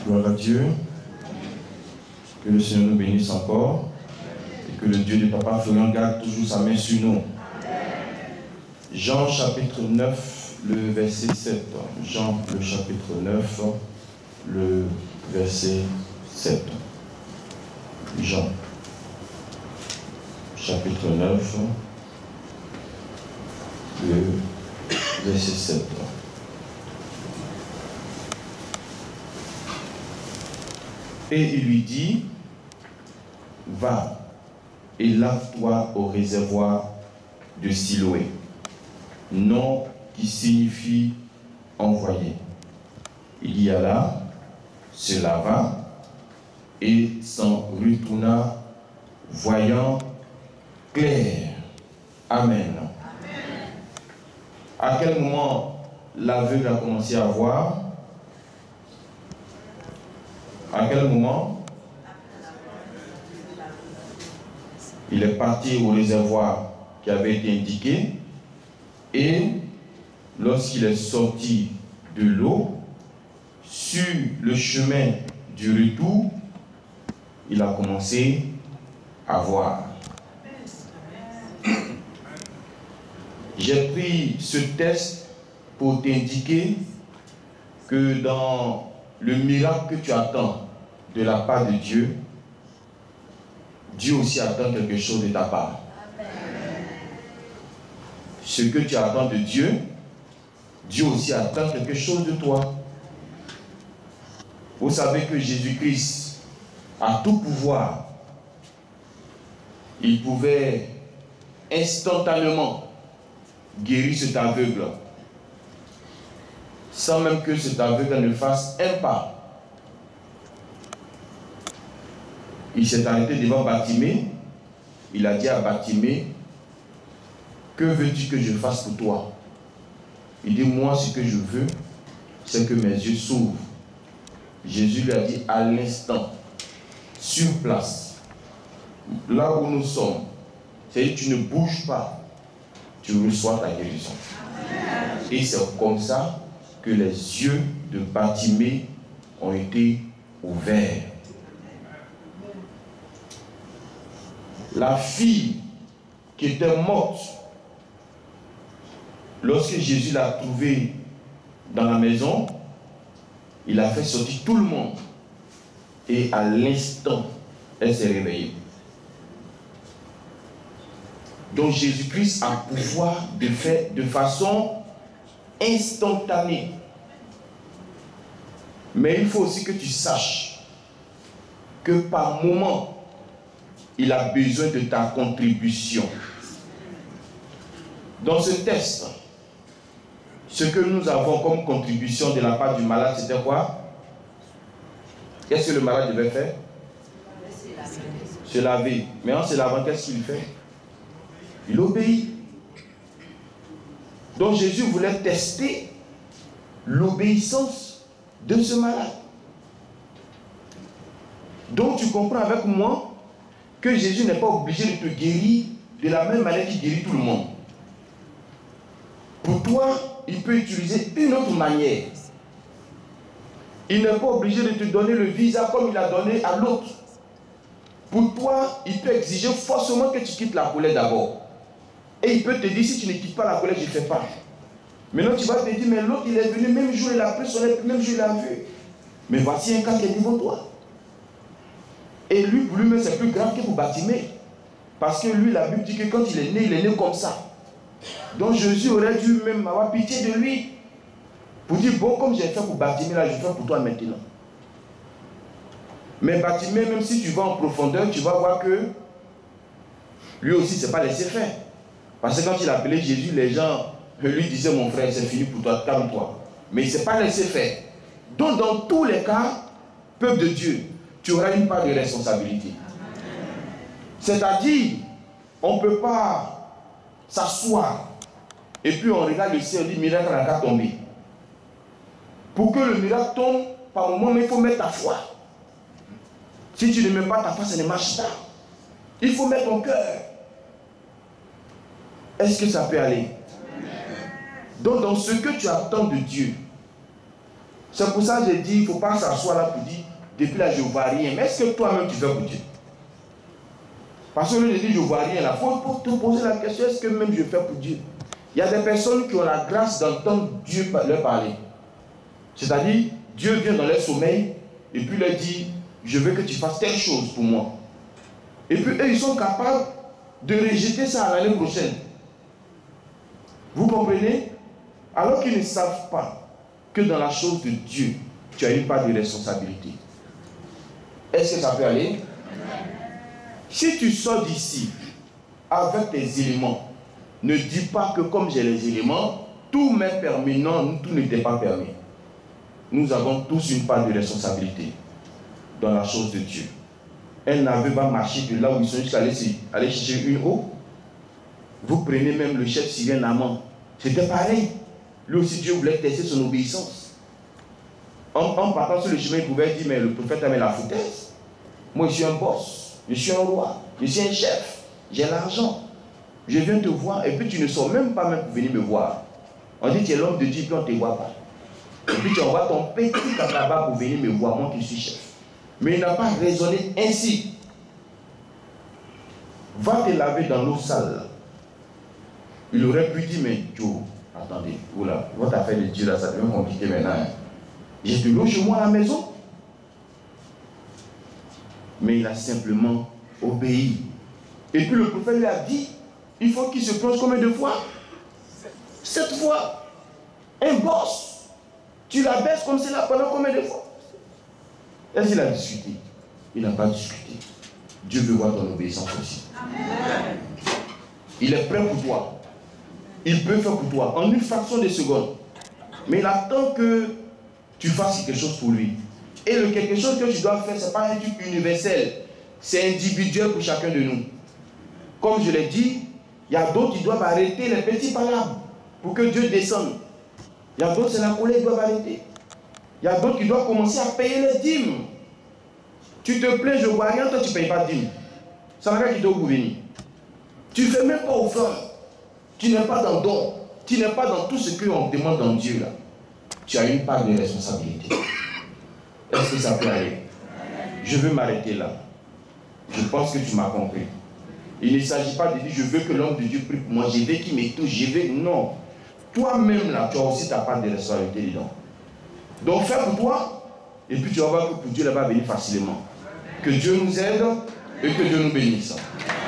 Gloire à Dieu. Que le Seigneur nous bénisse encore. Et que le Dieu de Papa Florian garde toujours sa main sur nous. Jean chapitre 9, le verset 7. Jean le chapitre 9, le verset 7. Jean chapitre 9, le verset 7. Et il lui dit, va et lave-toi au réservoir de Siloé, nom qui signifie envoyé. Il y alla, se lava et s'en retourna, voyant clair. Amen. À quel moment l'aveugle a commencé à voir? À quel moment? Il est parti au réservoir qui avait été indiqué et lorsqu'il est sorti de l'eau, sur le chemin du retour, il a commencé à voir. J'ai pris ce texte pour t'indiquer que dans le miracle que tu attends de la part de Dieu, Dieu aussi attend quelque chose de ta part. Ce que tu attends de Dieu, Dieu aussi attend quelque chose de toi. Vous savez que Jésus-Christ a tout pouvoir. Il pouvait instantanément guérir cet aveugle, sans même que cet aveugle ne fasse un pas. Il s'est arrêté devant Bartimée. Il a dit à Bartimée, que veux-tu que je fasse pour toi? Il dit, moi ce que je veux, c'est que mes yeux s'ouvrent. Jésus lui a dit à l'instant, sur place, là où nous sommes, c'est-à-dire tu ne bouges pas, tu reçois ta guérison. Et c'est comme ça que les yeux de Bartimée ont été ouverts. La fille qui était morte, lorsque Jésus l'a trouvée dans la maison, il a fait sortir tout le monde. Et à l'instant, elle s'est réveillée. Donc Jésus-Christ a pouvoir de faire de façon instantanée. Mais il faut aussi que tu saches que par moment, il a besoin de ta contribution. Dans ce texte, ce que nous avons comme contribution de la part du malade, c'était quoi? Qu'est-ce que le malade devait faire? Se laver. Mais en se lavant, qu'est-ce qu'il fait? Il obéit. Donc Jésus voulait tester l'obéissance de ce malade. Donc tu comprends avec moi que Jésus n'est pas obligé de te guérir de la même manière qu'il guérit tout le monde. Pour toi, il peut utiliser une autre manière. Il n'est pas obligé de te donner le visa comme il a donné à l'autre. Pour toi, il peut exiger forcément que tu quittes la colère d'abord. Et il peut te dire, si tu ne quittes pas la colère, je ne fais pas. Maintenant, tu vas te dire, mais l'autre, il est venu, même jour, il a pris son aide, même jour, il a vu. Mais voici un cas qui est devant toi. Et lui, pour lui-même, c'est plus grave que pour Bartimée. Parce que lui, la Bible dit que quand il est né comme ça. Donc Jésus aurait dû même avoir pitié de lui. Pour dire, bon, comme j'ai fait pour Bartimée, là, je fais pour toi maintenant. Mais Bartimée, même si tu vas en profondeur, tu vas voir que lui aussi, ce n'est pas laissé faire. Parce que quand il appelait Jésus, les gens lui disaient, mon frère, c'est fini pour toi, calme-toi. Mais il ne s'est pas laissé faire. Donc, dans tous les cas, peuple de Dieu, tu auras une part de responsabilité. C'est-à-dire, on ne peut pas s'asseoir et puis on regarde le ciel et on dit, miracle n'a qu'à tomber. Pour que le miracle tombe, par moment, il faut mettre ta foi. Si tu ne mets pas ta foi, ça ne marche pas. Il faut mettre ton cœur. Est-ce que ça peut aller? Donc, dans ce que tu attends de Dieu, C'est pour ça que j'ai dit, il ne faut pas s'asseoir là pour dire, depuis là je ne vois rien. Mais est-ce que toi-même tu fais pour Dieu? Parce que au lieu de dire je ne vois rien là, il faut te poser la question, est-ce que même je fais pour Dieu? Il y a des personnes qui ont la grâce d'entendre Dieu leur parler. C'est-à-dire, Dieu vient dans leur sommeil et puis leur dit, je veux que tu fasses telle chose pour moi. Et puis eux, ils sont capables de rejeter ça à l'année prochaine. Vous comprenez? Alors qu'ils ne savent pas que dans la chose de Dieu, tu as une part de responsabilité. Est-ce que ça peut aller? Si tu sors d'ici avec tes éléments, ne dis pas que comme j'ai les éléments, tout m'est permis. Non, tout n'était pas permis. Nous avons tous une part de responsabilité dans la chose de Dieu. Un aveugle va marcher de là où ils sont jusqu'à aller chercher une eau. Vous prenez même le chef syrien Naaman. C'était pareil. Lui aussi, Dieu voulait tester son obéissance. En partant sur le chemin, il pouvait dire, mais le prophète a mis la foutaise. Moi, je suis un boss. Je suis un roi. Je suis un chef. J'ai l'argent. Je viens te voir et puis tu ne sors même pas même pour venir me voir. On dit, tu es l'homme de Dieu et puis on ne te voit pas. Et puis tu envoies ton petit camarade pour venir me voir, moi qui suis chef. Mais il n'a pas raisonné ainsi. Va te laver dans l'eau sale. Il aurait pu dire, mais Joe, attendez, oula, votre affaire de Dieu là, ça devient compliqué maintenant. Hein. J'ai de l'eau chez moi à la maison. Mais il a simplement obéi. Et puis le prophète lui a dit, il faut qu'il se plonge combien de fois? 7 fois. Un boss. Tu la baisses comme cela pendant combien de fois? Est-ce qu'il a discuté? Il n'a pas discuté. Dieu veut voir ton obéissance aussi. Amen. Il est prêt pour toi. Il peut faire pour toi en une fraction de seconde. Mais il attend que tu fasses quelque chose pour lui. Et le quelque chose que tu dois faire, ce n'est pas un truc universel. C'est individuel pour chacun de nous. Comme je l'ai dit, il y a d'autres qui doivent arrêter les petits palabres pour que Dieu descende. Il y a d'autres, c'est la colère qui doivent arrêter. Il y a d'autres qui doivent commencer à payer les dîmes. Tu te plains, je ne vois rien, toi tu ne payes pas de dîmes. Ça va qui doit gouverner. Tu ne fais même pas offrande. Tu n'es pas dans don. Tu n'es pas dans tout ce qu'on demande dans Dieu là. Tu as une part de responsabilité. Est-ce que ça peut aller? Je veux m'arrêter là. Je pense que tu m'as compris. Il ne s'agit pas de dire je veux que l'homme de Dieu prie pour moi, je veux qu'il me touche, je veux. Non. Toi-même là, tu as aussi ta part de responsabilité dedans. Donc fais pour toi, et puis tu vas voir que pour Dieu, là va venir facilement. Que Dieu nous aide et que Dieu nous bénisse.